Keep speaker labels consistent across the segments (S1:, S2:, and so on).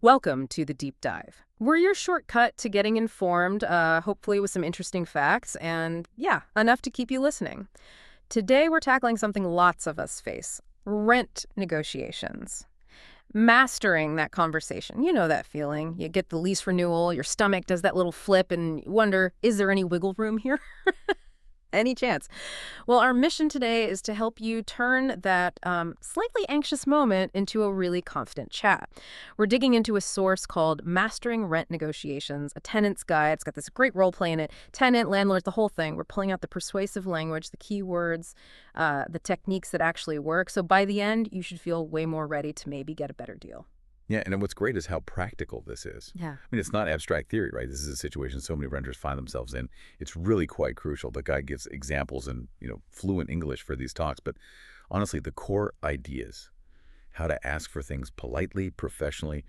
S1: Welcome to the Deep Dive. We're your shortcut to getting informed, hopefully with some interesting facts, and yeah, enough to keep you listening. Today we're tackling something lots of us face: rent negotiations. Mastering that conversation. You know that feeling. You get the lease renewal, your stomach does that little flip, and you wonder, is there any wiggle room here? Any chance? Well, our mission today is to help you turn that slightly anxious moment into a really confident chat. We're digging into a source called Mastering Rent Negotiations, a tenant's guide. It's got this great role play in it. Tenant, landlord, the whole thing. We're pulling out the persuasive language, the keywords, the techniques that actually work. So by the end, you should feel way more ready to maybe get a better deal.
S2: Yeah, and then what's great is how practical this is.
S1: Yeah.
S2: I mean, it's not abstract theory, right? This is a situation so many renters find themselves in. It's really quite crucial. The guy gives examples in, fluent English for these talks, but honestly, the core ideas, how to ask for things politely, professionally,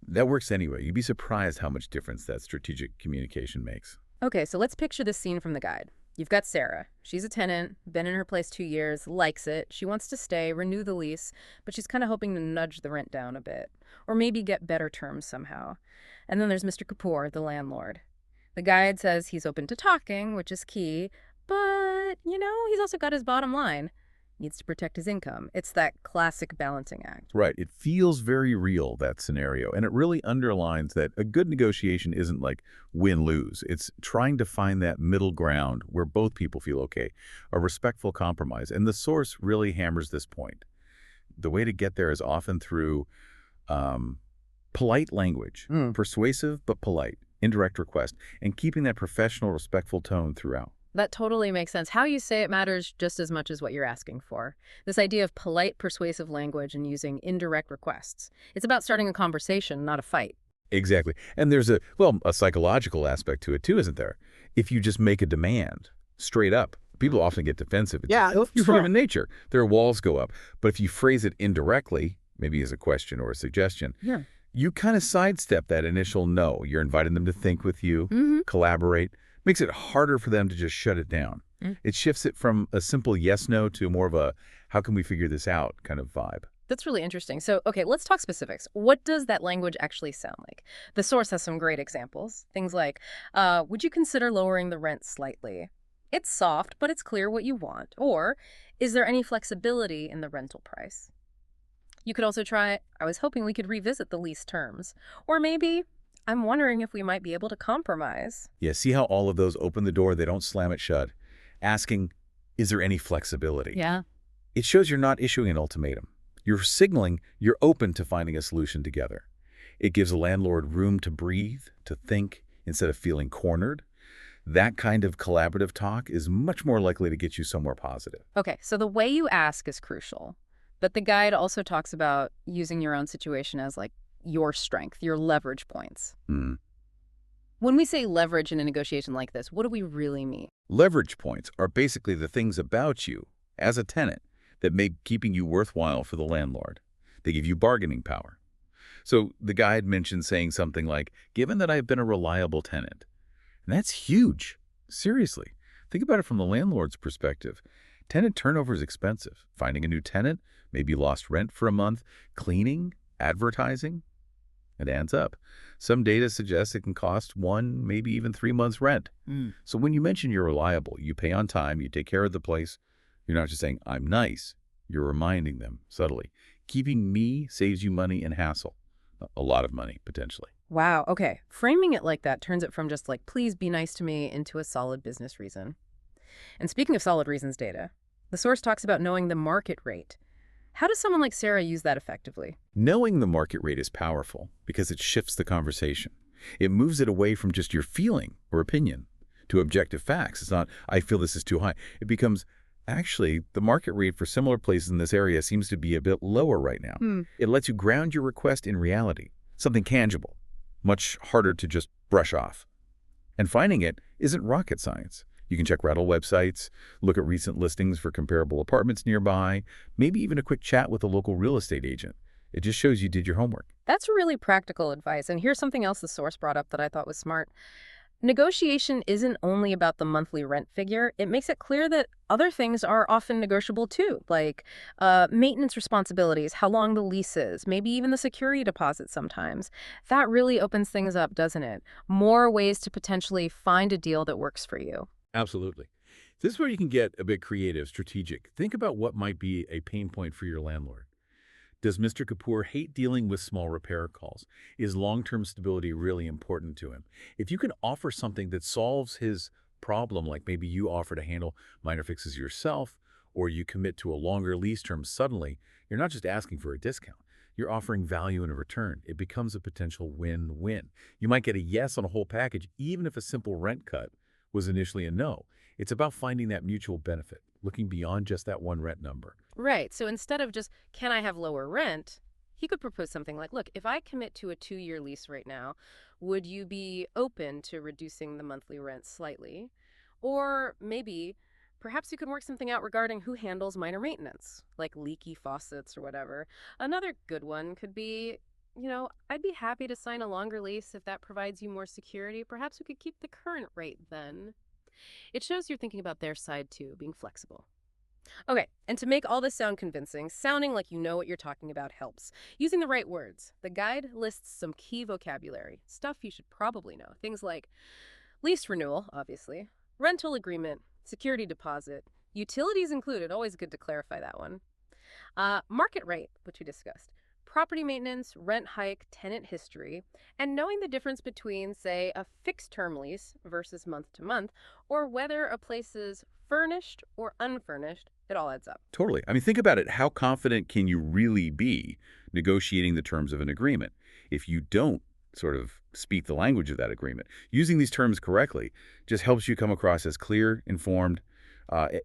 S2: that works anyway. You'd be surprised how much difference that strategic communication makes.
S1: Okay, so let's picture this scene from the guide. You've got Sarah. She's a tenant, been in her place 2 years, likes it. She wants to stay, renew the lease, but she's kind of hoping to nudge the rent down a bit, or maybe get better terms somehow. And then there's Mr. Kapoor, the landlord. The guide says he's open to talking, which is key, but, he's also got his bottom line. Needs to protect his income. It's that classic balancing act.
S2: Right. It feels very real, that scenario, and it really underlines that a good negotiation isn't like win-lose. It's trying to find that middle ground where both people feel okay, a respectful compromise. And the source really hammers this point. The way to get there is often through polite language, persuasive but polite, indirect request, and keeping that professional, respectful tone throughout.
S1: That totally makes sense. How you say it matters just as much as what you're asking for. This idea of polite, persuasive language and using indirect requests. It's about starting a conversation, not a fight.
S2: Exactly. And there's a psychological aspect to it too, isn't there? If you just make a demand straight up, people often get defensive. It's human nature. Their walls go up. But if you phrase it indirectly, maybe as a question or a suggestion, you kind of sidestep that initial no. You're inviting them to think with you, collaborate. Makes it harder for them to just shut it down. It shifts it from a simple yes-no to more of a how can we figure this out kind of vibe.
S1: That's really interesting. So, okay, let's talk specifics. What does that language actually sound like? The source has some great examples. Things like, would you consider lowering the rent slightly? It's soft, but it's clear what you want. Or, is there any flexibility in the rental price? You could also try, I was hoping we could revisit the lease terms. Or maybe, I'm wondering if we might be able to compromise.
S2: Yeah, see how all of those open the door, they don't slam it shut. Asking, is there any flexibility?
S1: Yeah.
S2: It shows you're not issuing an ultimatum. You're signaling you're open to finding a solution together. It gives a landlord room to breathe, to think, instead of feeling cornered. That kind of collaborative talk is much more likely to get you somewhere positive.
S1: Okay, so the way you ask is crucial. But the guide also talks about using your own situation as like your strength, your leverage points. When we say leverage in a negotiation like this, what do we really mean?
S2: Leverage points are basically the things about you as a tenant that make keeping you worthwhile for the landlord. They give you bargaining power. So the guide mentioned saying something like, given that I've been a reliable tenant. And that's huge. Seriously. Think about it from the landlord's perspective. Tenant turnover is expensive. Finding a new tenant, maybe lost rent for a month, cleaning, advertising, it adds up. Some data suggests it can cost 1, maybe even 3 months' rent. So when you mention you're reliable, you pay on time, you take care of the place, you're not just saying, I'm nice. You're reminding them subtly. Keeping me saves you money and hassle. A lot of money, potentially.
S1: Wow, okay. Framing it like that turns it from just like, please be nice to me, into a solid business reason. And speaking of solid reasons data, the source talks about knowing the market rate. How does someone like Sarah use that effectively?
S2: Knowing the market rate is powerful because it shifts the conversation. It moves it away from just your feeling or opinion to objective facts. It's not, I feel this is too high. It becomes, actually, the market rate for similar places in this area seems to be a bit lower right now. It lets you ground your request in reality, something tangible, much harder to just brush off. And finding it isn't rocket science. You can check rental websites, look at recent listings for comparable apartments nearby, maybe even a quick chat with a local real estate agent. It just shows you did your homework.
S1: That's really practical advice. And here's something else the source brought up that I thought was smart. Negotiation isn't only about the monthly rent figure. It makes it clear that other things are often negotiable too, like maintenance responsibilities, how long the lease is, maybe even the security deposit sometimes. That really opens things up, doesn't it? More ways to potentially find a deal that works for you.
S3: Absolutely. This is where you can get a bit creative, strategic. Think about what might be a pain point for your landlord. Does Mr. Kapoor hate dealing with small repair calls? Is long-term stability really important to him? If you can offer something that solves his problem, like maybe you offer to handle minor fixes yourself, or you commit to a longer lease term suddenly, you're not just asking for a discount. You're offering value in a return. It becomes a potential win-win. You might get a yes on a whole package, even if a simple rent cut was initially a no. It's about finding that mutual benefit, looking beyond just that one rent number.
S1: Right. So instead of just, can I have lower rent? He could propose something like, look, if I commit to a 2-year lease right now, would you be open to reducing the monthly rent slightly? Or maybe, perhaps you could work something out regarding who handles minor maintenance, like leaky faucets or whatever. Another good one could be, I'd be happy to sign a longer lease if that provides you more security. Perhaps we could keep the current rate then. It shows you're thinking about their side too, being flexible. Okay, and to make all this sound convincing, sounding like you know what you're talking about helps. Using the right words. The guide lists some key vocabulary, stuff you should probably know. Things like lease renewal, obviously, rental agreement, security deposit, utilities included, always good to clarify that one. Market rate, which we discussed. Property maintenance, rent hike, tenant history, and knowing the difference between, say, a fixed term lease versus month to month, or whether a place is furnished or unfurnished, it all adds up.
S2: Totally. I mean, think about it. How confident can you really be negotiating the terms of an agreement if you don't sort of speak the language of that agreement? Using these terms correctly just helps you come across as clear, informed,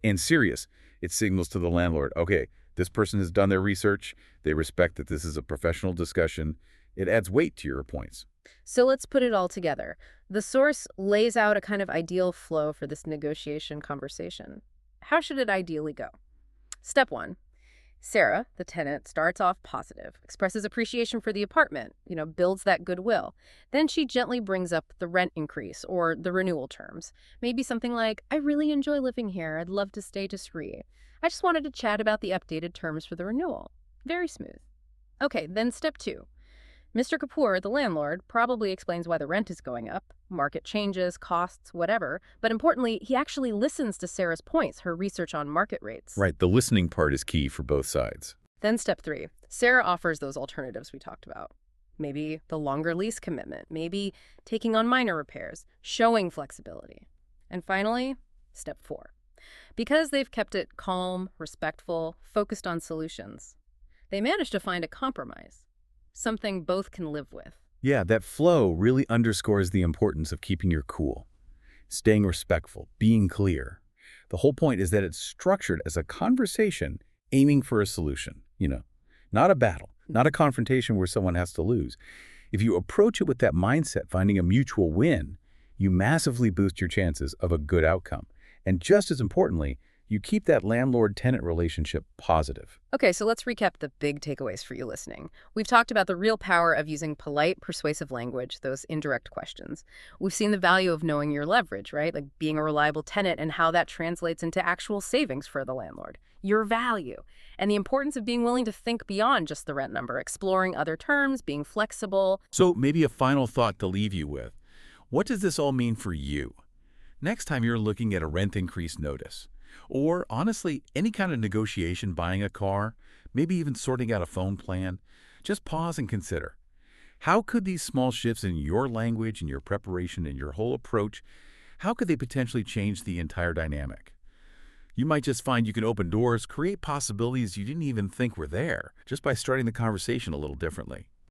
S2: and serious. It signals to the landlord, okay, this person has done their research. They respect that this is a professional discussion. It adds weight to your points.
S1: So let's put it all together. The source lays out a kind of ideal flow for this negotiation conversation. How should it ideally go? Step 1. Sarah, the tenant, starts off positive, expresses appreciation for the apartment, builds that goodwill. Then she gently brings up the rent increase or the renewal terms. Maybe something like, I really enjoy living here. I'd love to stay discreet. I just wanted to chat about the updated terms for the renewal. Very smooth. Okay, then step 2. Mr. Kapoor, the landlord, probably explains why the rent is going up, market changes, costs, whatever. But importantly, he actually listens to Sarah's points, her research on market rates.
S2: Right. The listening part is key for both sides.
S1: Then step 3. Sarah offers those alternatives we talked about. Maybe the longer lease commitment, maybe taking on minor repairs, showing flexibility. And finally, step 4. Because they've kept it calm, respectful, focused on solutions, they managed to find a compromise, something both can live with.
S2: Yeah, that flow really underscores the importance of keeping your cool, staying respectful, being clear. The whole point is that it's structured as a conversation aiming for a solution, not a battle, not a confrontation where someone has to lose. If you approach it with that mindset, finding a mutual win, you massively boost your chances of a good outcome. And just as importantly, you keep that landlord-tenant relationship positive.
S1: Okay, so let's recap the big takeaways for you listening. We've talked about the real power of using polite, persuasive language, those indirect questions. We've seen the value of knowing your leverage, right? Like being a reliable tenant and how that translates into actual savings for the landlord. Your value. And the importance of being willing to think beyond just the rent number, exploring other terms, being flexible.
S3: So maybe a final thought to leave you with. What does this all mean for you? Next time you're looking at a rent increase notice, or honestly, any kind of negotiation, buying a car, maybe even sorting out a phone plan, just pause and consider. How could these small shifts in your language, in your preparation, in your whole approach, how could they potentially change the entire dynamic? You might just find you can open doors, create possibilities you didn't even think were there, just by starting the conversation a little differently.